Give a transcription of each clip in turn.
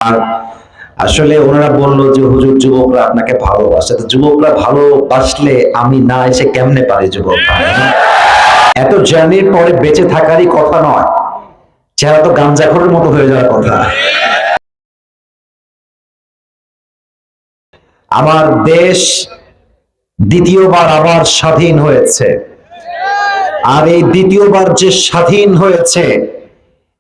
আর আসলে ওনারা বলল যে হুজুর যুবকরা আপনাকে ভালোবাসে। তো যুবকরা ভালোবাসলে আমি না এসে কেমনে পারি যুবক ভাই? এত জার্নির পরে বেঁচে থাকারই কথা নয়, চেহারা তো গাঞ্জাখোরের মতো হয়ে যাওয়ার কথা। আমার দেশ দ্বিতীয়বার আবার স্বাধীন হয়েছে, আর এই দ্বিতীয়বার যে স্বাধীন হয়েছে,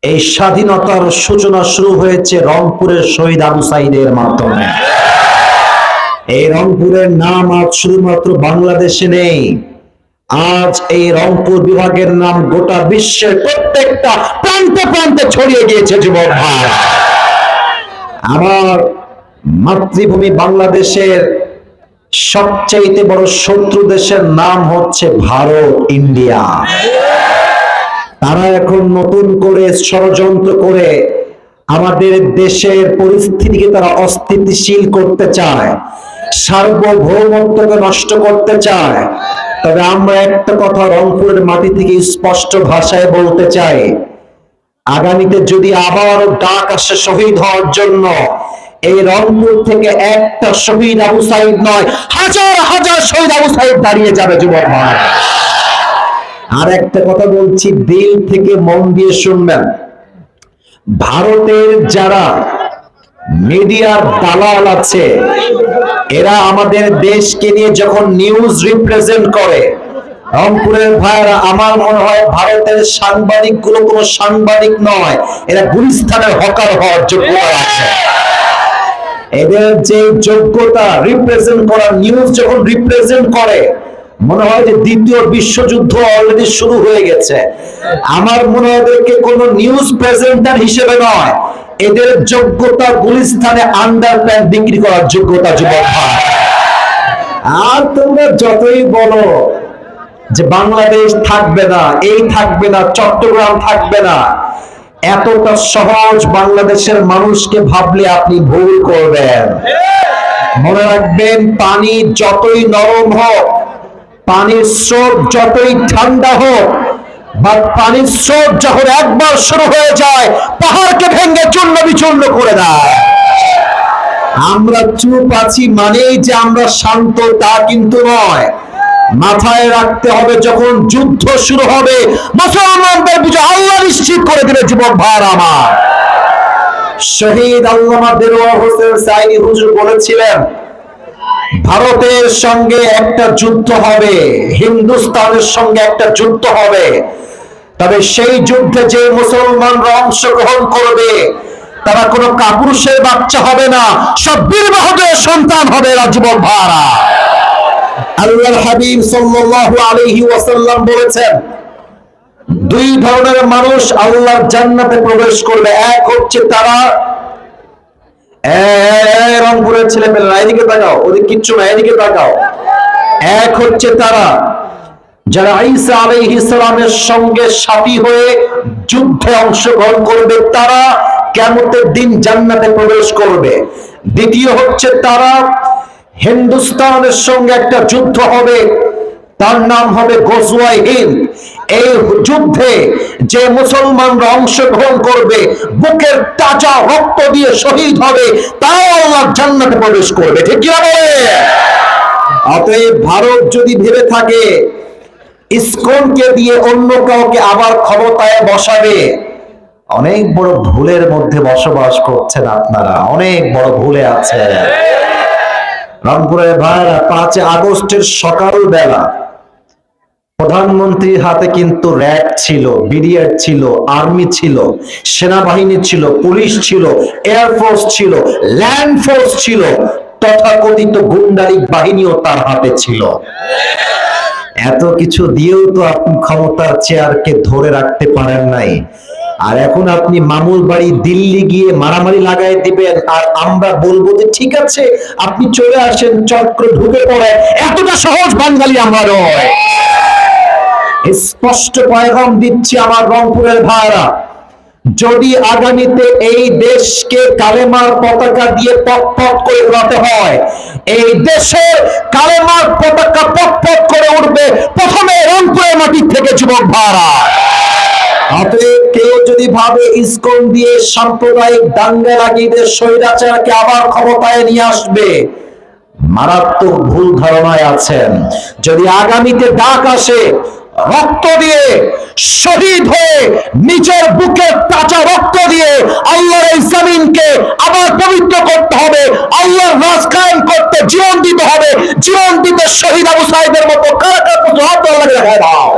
এই স্বাধীনতার সূচনা শুরু হয়েছে রংপুরের শহীদ আবু সাইদের মাধ্যমে। এই রংপুরের নাম আজ শুধুমাত্র বাংলাদেশে নেই, আজ এই রংপুর বিভাগের নাম গোটা বিশ্বের প্রত্যেকটা প্রান্তে প্রান্তে ছড়িয়ে গিয়েছে যুবক ভাই। আমার মাতৃভূমি বাংলাদেশের সবচেয়ে বড় শত্রু দেশের নাম হচ্ছে ভারত, ইন্ডিয়া। তারা এখন নতুন করে ষড়যন্ত্র করে আমাদের দেশের পরিস্থিতিকে তারা অস্থিতিশীল করতে চায়, সার্বভৌমত্বকে নষ্ট করতে চায়। তবে আমরা একটা কথা রংপুরের মাটি থেকে স্পষ্ট ভাষায় বলতে চাই, আগামীতে যদি আবারও ডাক আসে শহীদ হওয়ার জন্য, এই রংপুর থেকে একটা শহীদ আবু সাইদ নয়, হাজার হাজার শহীদ আবু সাইদ দাঁড়িয়ে যাবে যুবক ভাই। আর একটা কথা বলছি, দিল থেকে মন দিয়ে শুনবেন, ভারতের যারা মিডিয়ার দালাল আছে, এরা আমাদের দেশকে নিয়ে যখন নিউজ রিপ্রেজেন্ট করে, রংপুরের ভাইরা, আমার মনে হয় ভারতের সাংবাদিক গুলো কোনো সাংবাদিক নয়, এরা গুলিস্তানের হকার হওয়ার যোগ্যতা আছে। এদের যে যোগ্যতা রিপ্রেজেন্ট করা, নিউজ যখন রিপ্রেজেন্ট করে, মনে হয় যে দ্বিতীয় বিশ্বযুদ্ধ অলরেডি শুরু হয়ে গেছে। আমার মনে হয় এদেরকে কোনো নিউজ প্রেজেন্টার হিসেবে নয়, এদের যোগ্যতা গুলিস্তানে আন্ডারপ্যান্ট বিক্রি করার যোগ্যতা যুবক ভাই। আর তোমরা যতই বলো যে বাংলাদেশ থাকবে না, এই থাকবে না, চট্টগ্রাম থাকবে না, এতটা সহজ বাংলাদেশের মানুষকে ভাবলে আপনি ভুল করবেন। মনে রাখবেন, পানি যতই নরম হোক, পানির স্রোত যতই ঠান্ডা হোক, বা পানির স্রোত যখন একবার শুরু হয়ে যায়, পাহাড়কে ভেঙে চূর্ণ বিচূর্ণ করে দেয়। আমরা চুপ আছি মানেই যে আমরা শান্ত, তা কিন্তু নয়। মাথায় রাখতে হবে, যখন যুদ্ধ শুরু হবে, মুসলমানদের বিজয় আল্লাহ নিশ্চিত করে দেবে যুবক ভাইরা আমার। শহীদ আল্লামা দেলোয়ার হোসেন সাইনি হুজুর বলেছিলেন, ভারতের সঙ্গে একটা যুদ্ধ হবে, হিন্দুস্তানের সঙ্গে একটা যুদ্ধ হবে, তবে সেই যুদ্ধে যে মুসলমানরা অংশগ্রহণ করবে, তারা কোনো কাপুরুষের বাচ্চা হবে না, সব বীর বাহাদুরের সন্তান হবে যুবক ভাইরা। আল্লাহর হাবিব সাল্লাল্লাহু আলাইহি ওয়াসাল্লাম বলেছেন, দুই ধরনের মানুষ আল্লাহর জান্নাতে প্রবেশ করবে। এক হচ্ছে তারা, রংপুরের ছেলেমেয়েরা এদিকে তাকাও, ওদের কিচ্ছু না, এদিকে তাকাও। এক হচ্ছে তারা যারা ঈসা আলাইহিস সালামের সঙ্গে সাথী হয়ে যুদ্ধে অংশগ্রহণ করবে, তারা কিয়ামতের দিন জান্নাতে প্রবেশ করবে। দ্বিতীয় হচ্ছে তারা, হিন্দুস্তানের সঙ্গে একটা যুদ্ধ হবে, তার নাম হবে গজওয়ায়ে হিন্দ। এই যুদ্ধে যে মুসলমানরা অংশগ্রহণ করবে, বুকের তাজা রক্ত দিয়ে শহীদ হবে, তাও আল্লাহ জান্নাতে প্রবেশ করবে। ঠিক কি বলে? অতএব ভারত যদি ভেবে থাকে ইসকনকে দিয়ে অন্য কাউকে আবার ক্ষমতায় বসাবে, অনেক বড় ভুলের মধ্যে বসবাস করছেন আপনারা, অনেক বড় ভুলে আছে। রংপুরের ভাইরা, 5 আগস্টের সকাল বেলা প্রধানমন্ত্রীর হাতে কিন্তু র্যাব ছিল, বিডিআর ছিল, আর্মি ছিল, সেনাবাহিনী ছিল, পুলিশ ছিল, এয়ারফোর্স ছিল, ল্যান্ড ফোর্স ছিল, তথাকথিত গুন্ডারিক বাহিনীও তার হাতে ছিল। এত কিছু দিয়েও তো আপনি ক্ষমতার চেয়ারকে ধরে রাখতে পারেন নাই। আর এখন আপনি মামুর বাড়ি দিল্লি গিয়ে মারামারি লাগাই দিবেন, আর আমরা বলবো যে ঠিক আছে আপনি চলে আসেন, চক্র ঢুকে পড়ে। এতটা সহজ বাঙালি আমরা নয়। স্পষ্ট পয়গাম দিচ্ছি আমার রংপুরের ভাইরা, যদি আগামীতে এই দেশকে কালেমার পতাকা দিয়ে পক পক করে উড়াতে হয়, এই দেশের কালেমার পতাকা পক পক করে উঠবে প্রথমে রংপুরের মাটি থেকে যুবক ভাইরা। অতএব কেউ যদি ভাবে ইসকন দিয়ে সাম্প্রদায়িক দাঙ্গা লাগিয়ে স্বৈরাচারকে আবার ক্ষমতায় নিয়ে আসবে, মারাত্মক ভুল ধারণায় আছেন। যদি আগামীতে ডাক আসে রক্ত দিয়ে শহীদ হয়ে নিজের বুকের তাজা রক্ত দিয়ে আল্লাহর এই জমিনকে আবার পবিত্র করতে হবে, আল্লাহর রাজ কায়েম করতে জীবন দিতে হবে, জীবন দিতে শহীদ আবু সাঈদের মতো কারা কারা হাত আল্লাহকে দেখায় দাও।